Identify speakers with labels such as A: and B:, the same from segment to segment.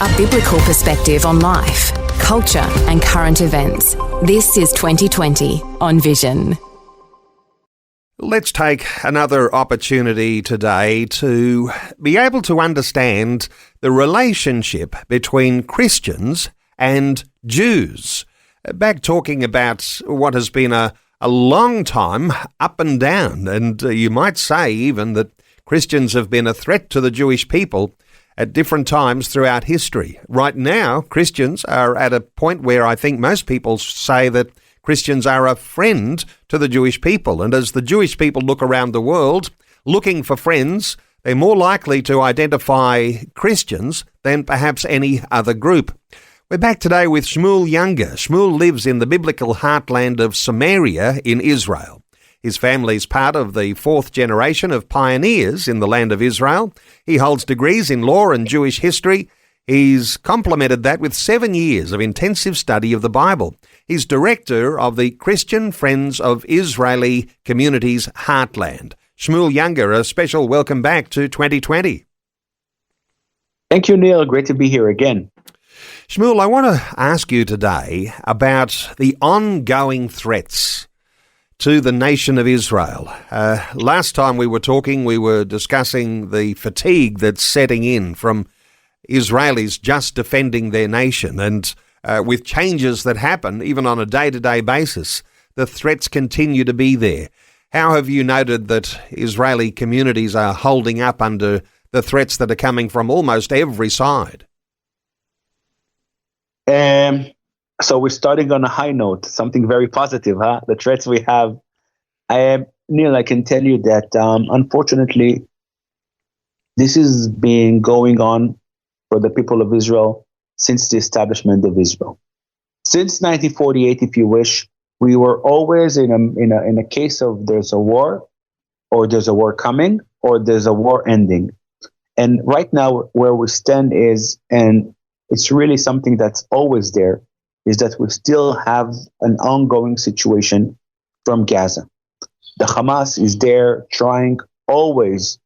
A: A biblical perspective on life, culture and current events. This is 2020 on Vision.
B: Let's take another opportunity today to be able to understand the relationship between Christians and Jews. Back talking about what has been a long time up and down, and you might say even that Christians have been a threat to the Jewish people at different times throughout history. Right now, Christians are at a point where I think most people say that Christians are a friend to the Jewish people, and as the Jewish people look around the world looking for friends, they're more likely to identify Christians than perhaps any other group. We're back today with Schmuel Junger. Schmuel lives in the biblical heartland of Samaria in Israel. His family's part of the fourth generation of pioneers in the land of Israel. He holds degrees in law and Jewish history. He's complemented that with 7 years of intensive study of the Bible. He's director of the Christian Friends of Israeli Communities Heartland. Schmuel Junger, a special welcome back to 2020.
C: Thank you, Neil. Great to be here again.
B: Schmuel, I want to ask you today about the ongoing threats to the nation of Israel. Last time we were talking, we were discussing the fatigue that's setting in from Israelis just defending their nation. And with changes that happen, even on a day-to-day basis, the threats continue to be there. How have you noted that Israeli communities are holding up under the threats that are coming from almost every side?
C: So we're starting on a high note, something very positive, huh? The threats we have. Neil, I can tell you that unfortunately, this has been going on for the people of Israel since the establishment of Israel. Since 1948, if you wish, we were always in a case of there's a war, or there's a war coming, or there's a war ending. And right now, where we stand is, and it's really something that's always there, is that we still have an ongoing situation from Gaza. The Hamas is there trying always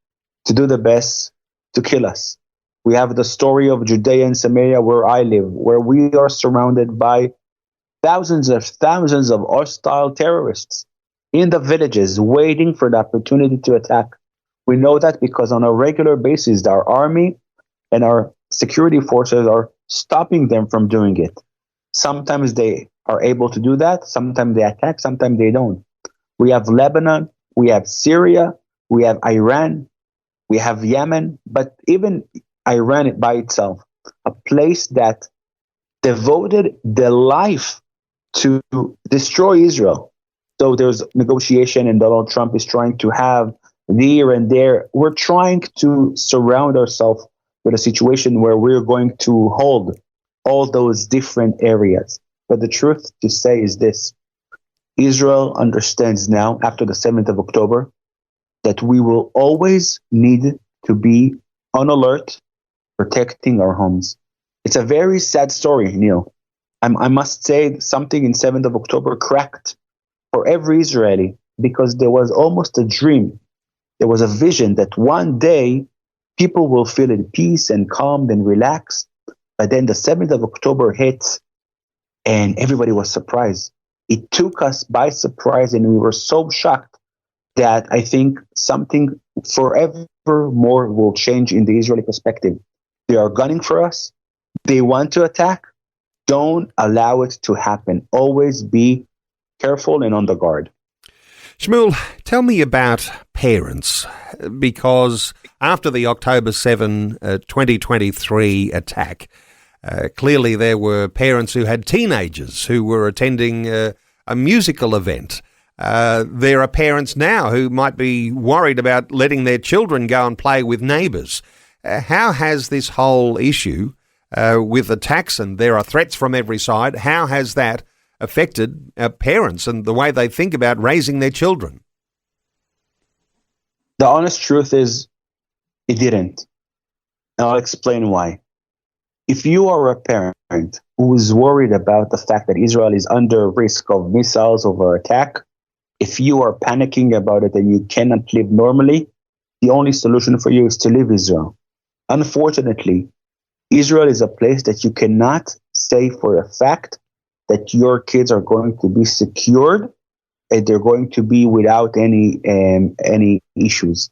C: to do the best to kill us. We have the story of Judea and Samaria, where I live, where we are surrounded by thousands of hostile terrorists in the villages waiting for the opportunity to attack. We know that because on a regular basis, our army and our security forces are stopping them from doing it. Sometimes they are able to do that. Sometimes they attack. Sometimes they don't. We have Lebanon. We have Syria. We have Iran. We have Yemen. But even Iran by itself, a place that devoted their life to destroy Israel. So there's negotiation, and Donald Trump is trying to have here and there. We're trying to surround ourselves with a situation where we're going to hold all those different areas. But the truth to say is this: Israel understands now, after the 7th of October, that we will always need to be on alert, protecting our homes. It's a very sad story, Neil. I must say something in 7th of October cracked for every Israeli, because there was almost a dream. There was a vision that one day people will feel at peace and calm and relaxed. But then the 7th of October hit, and everybody was surprised. It took us by surprise, and we were so shocked that I think something forever more will change in the Israeli perspective. They are gunning for us. They want to attack. Don't allow it to happen. Always be careful and on the guard.
B: Schmuel, tell me about parents, because after the October 7, 2023 attack, clearly there were parents who had teenagers who were attending a musical event. There are parents now who might be worried about letting their children go and play with neighbours. How has this whole issue with attacks, and there are threats from every side, how has that affected parents and the way they think about raising their children?
C: The honest truth is, it didn't. And I'll explain why. If you are a parent who is worried about the fact that Israel is under risk of missiles or attack, if you are panicking about it and you cannot live normally, the only solution for you is to leave Israel. Unfortunately, Israel is a place that you cannot say for a fact that your kids are going to be secured and they're going to be without any issues.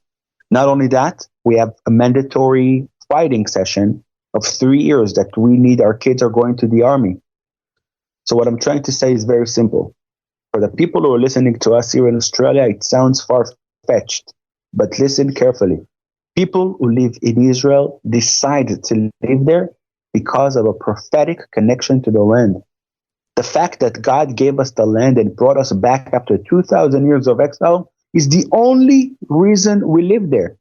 C: Not only that, we have a mandatory fighting session of 3 years that we need our kids are going to the army. So what I'm trying to say is very simple. For the people who are listening to us here in Australia, it sounds far-fetched, but listen carefully. People who live in Israel decide to live there because of a prophetic connection to the land. The fact that God gave us the land and brought us back after 2,000 years of exile is the only reason we live there.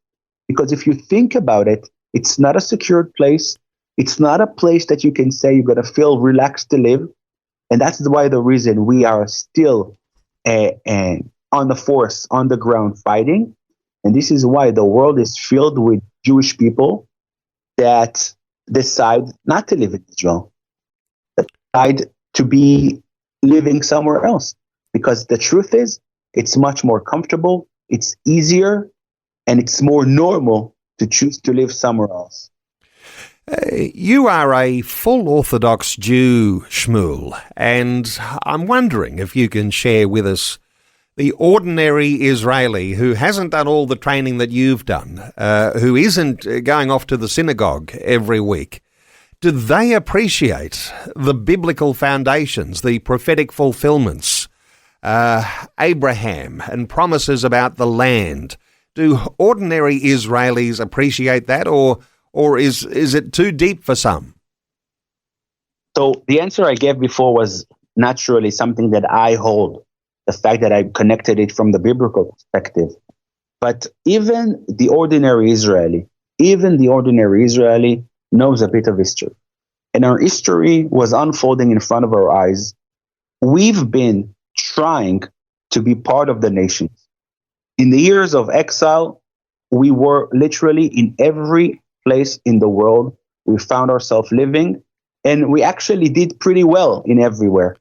C: Because if you think about it, it's not a secured place. It's not a place that you can say you're going to feel relaxed to live. And that's why the reason we are still on the force, on the ground fighting. And this is why the world is filled with Jewish people that decide not to live in Israel, that decide to be living somewhere else. Because the truth is, it's much more comfortable, it's easier, and it's more normal to choose to live somewhere else.
B: You are a full Orthodox Jew, Schmuel, and I'm wondering if you can share with us the ordinary Israeli who hasn't done all the training that you've done, who isn't going off to the synagogue every week. Do they appreciate the biblical foundations, the prophetic fulfillments, Abraham and promises about the land? Do ordinary Israelis appreciate that, or is it too deep for some?
C: So the answer I gave before was naturally something that I hold, the fact that I connected it from the biblical perspective. But even the ordinary Israeli knows a bit of history. And our history was unfolding in front of our eyes. We've been trying to be part of the nations. In the years of exile, we were literally in every place in the world we found ourselves living, and we actually did pretty well in everywhere,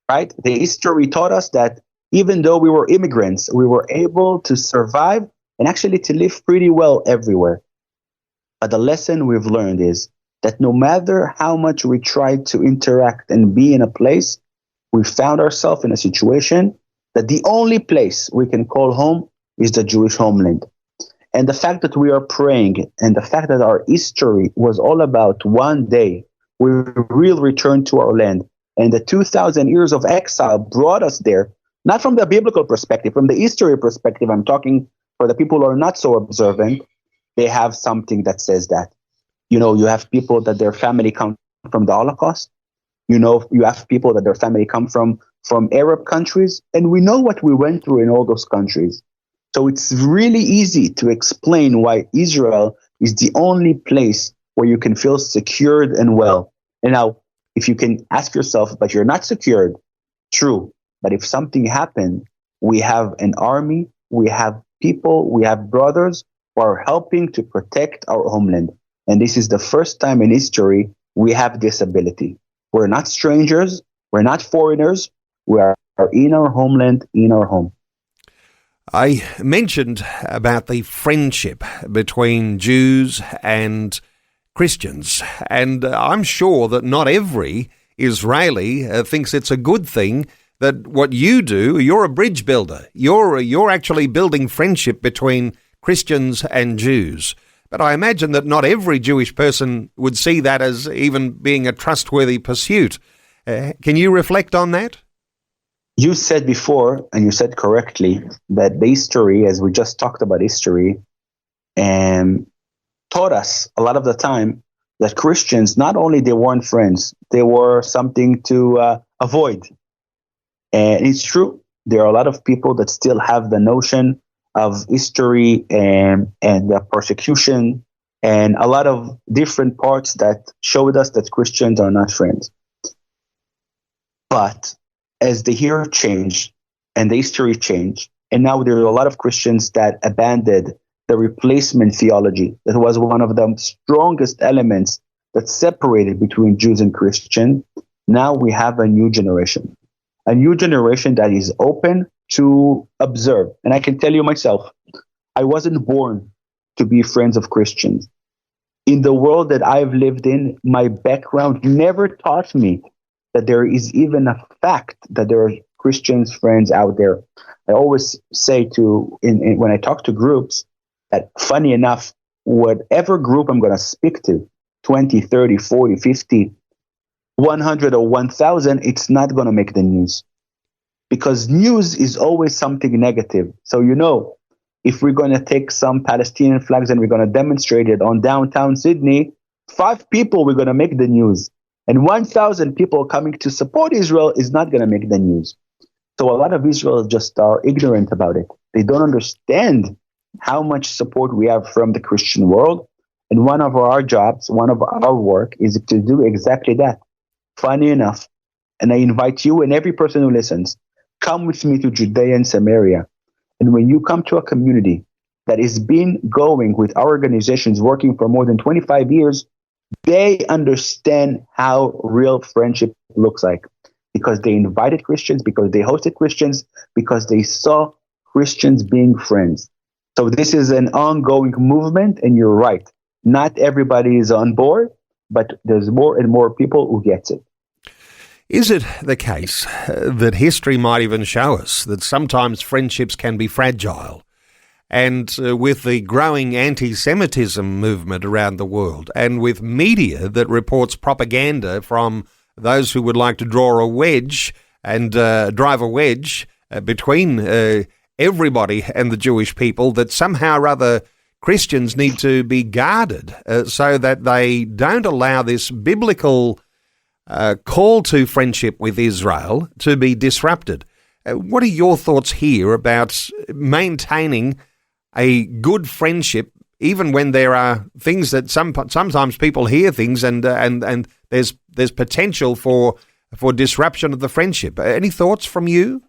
C: right? The history taught us that even though we were immigrants, we were able to survive and actually to live pretty well everywhere. But the lesson we've learned is that no matter how much we tried to interact and be in a place, we found ourselves in a situation that the only place we can call home is the Jewish homeland. And the fact that we are praying and the fact that our history was all about one day we will return to our land. And the 2,000 years of exile brought us there, not from the biblical perspective, from the history perspective. I'm talking for the people who are not so observant. They have something that says that. You know, you have people that their family come from the Holocaust. You know, you have people that their family come from Arab countries. And we know what we went through in all those countries. So it's really easy to explain why Israel is the only place where you can feel secured and well. And now, if you can ask yourself, but you're not secured, true. But if something happened, we have an army, we have people, we have brothers who are helping to protect our homeland. And this is the first time in history we have this ability. We're not strangers, we're not foreigners, we are in our homeland, in our home.
B: I mentioned about the friendship between Jews and Christians, and I'm sure that not every Israeli thinks it's a good thing that what you do, you're a bridge builder. You're actually building friendship between Christians and Jews. But I imagine that not every Jewish person would see that as even being a trustworthy pursuit. Can you reflect on that?
C: You said before, and you said correctly, that the history, as we just talked about history, taught us a lot of the time that Christians, not only they weren't friends, they were something to avoid. And it's true. There are a lot of people that still have the notion of history and the persecution and a lot of different parts that showed us that Christians are not friends. But as the year changed and the history changed, and now there are a lot of Christians that abandoned the replacement theology that was one of the strongest elements that separated between Jews and Christians. Now we have a new generation that is open to observe. And I can tell you myself, I wasn't born to be friends of Christians. In the world that I've lived in, my background never taught me that there is even a fact that there are Christians friends out there. I always say when I talk to groups that, funny enough, whatever group I'm going to speak to, 20, 30, 40, 50, 100 or 1,000, it's not going to make the news. Because news is always something negative. So, if we're going to take some Palestinian flags and we're going to demonstrate it on downtown Sydney, 5 people we're going to make the news. And 1,000 people coming to support Israel is not going to make the news. So a lot of Israelis just are ignorant about it. They don't understand how much support we have from the Christian world. And one of our jobs, one of our work is to do exactly that. Funny enough, and I invite you and every person who listens, come with me to Judea and Samaria. And when you come to a community that has been going with our organizations working for more than 25 years, they understand how real friendship looks like, because they invited Christians, because they hosted Christians, because they saw Christians being friends. So this is an ongoing movement, and you're right. Not everybody is on board, but there's more and more people who gets it.
B: Is it the case that history might even show us that sometimes friendships can be fragile? And with the growing anti-Semitism movement around the world, and with media that reports propaganda from those who would like to draw a wedge and drive a wedge between everybody and the Jewish people, that somehow or other Christians need to be guarded so that they don't allow this biblical call to friendship with Israel to be disrupted. What are your thoughts here about maintaining a good friendship, even when there are things that sometimes people hear things and there's potential for disruption of the friendship? Any thoughts from you?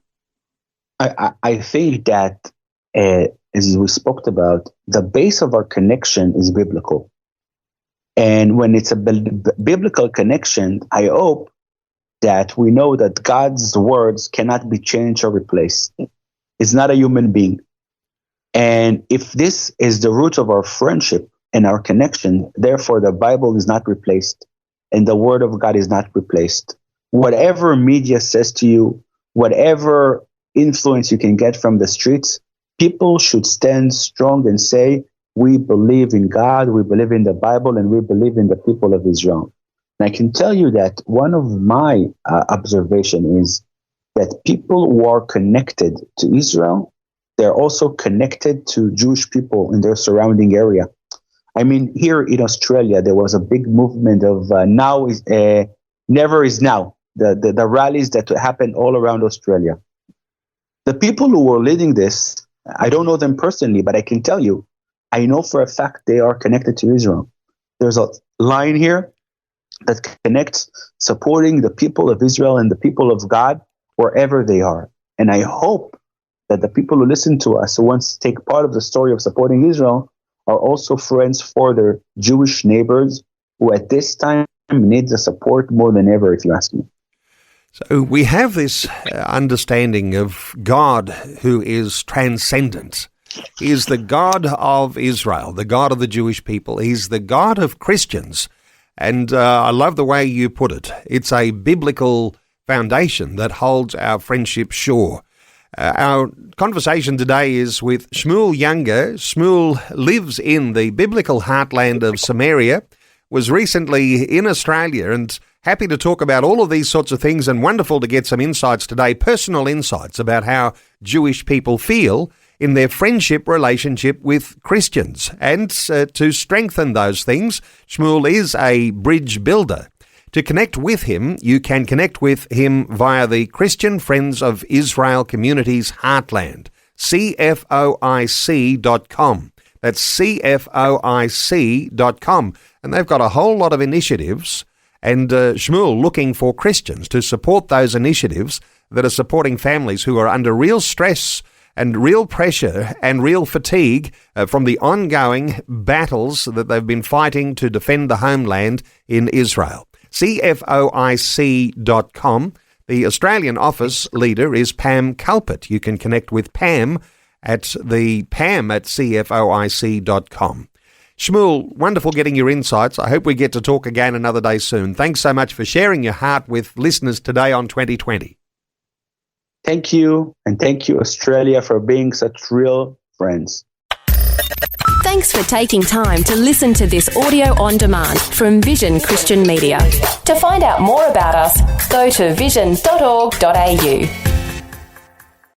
C: I think that, as we spoke about, the base of our connection is biblical. And when it's a biblical connection, I hope that we know that God's words cannot be changed or replaced. It's not a human being. And if this is the root of our friendship and our connection, therefore the Bible is not replaced and the word of God is not replaced. Whatever media says to you, whatever influence you can get from the streets, people should stand strong and say, we believe in God, we believe in the Bible, and we believe in the people of Israel. And I can tell you that one of my observation is that people who are connected to Israel, they're also connected to Jewish people in their surrounding area. I mean, here in Australia, there was a big movement of never is now, the rallies that happened all around Australia. The people who were leading this, I don't know them personally, but I can tell you, I know for a fact they are connected to Israel. There's a line here that connects supporting the people of Israel and the people of God wherever they are. And I hope that the people who listen to us, who want to take part of the story of supporting Israel, are also friends for their Jewish neighbors who at this time need the support more than ever, if you ask me.
B: So we have this understanding of God who is transcendent. He is the God of Israel, the God of the Jewish people. He's the God of Christians. And I love the way you put it. It's a biblical foundation that holds our friendship sure. Our conversation today is with Schmuel Junger. Schmuel lives in the biblical heartland of Samaria, was recently in Australia, and happy to talk about all of these sorts of things, and wonderful to get some insights today, personal insights about how Jewish people feel in their friendship relationship with Christians. And to strengthen those things, Schmuel is a bridge builder. To connect with him, you can connect with him via the Christian Friends of Israel Communities Heartland, CFOIC.com. That's CFOIC.com. And they've got a whole lot of initiatives, and Schmuel looking for Christians to support those initiatives that are supporting families who are under real stress and real pressure and real fatigue from the ongoing battles that they've been fighting to defend the homeland in Israel. CFOIC.com. The Australian office leader is Pam Culpert. You can connect with Pam at CFOIC.com. Schmuel, wonderful getting your insights. I hope we get to talk again another day soon. Thanks so much for sharing your heart with listeners today on 2020.
C: Thank you, and thank you, Australia, for being such real friends.
A: Thanks for taking time to listen to this audio on demand from Vision Christian Media. To find out more about us, go to vision.org.au.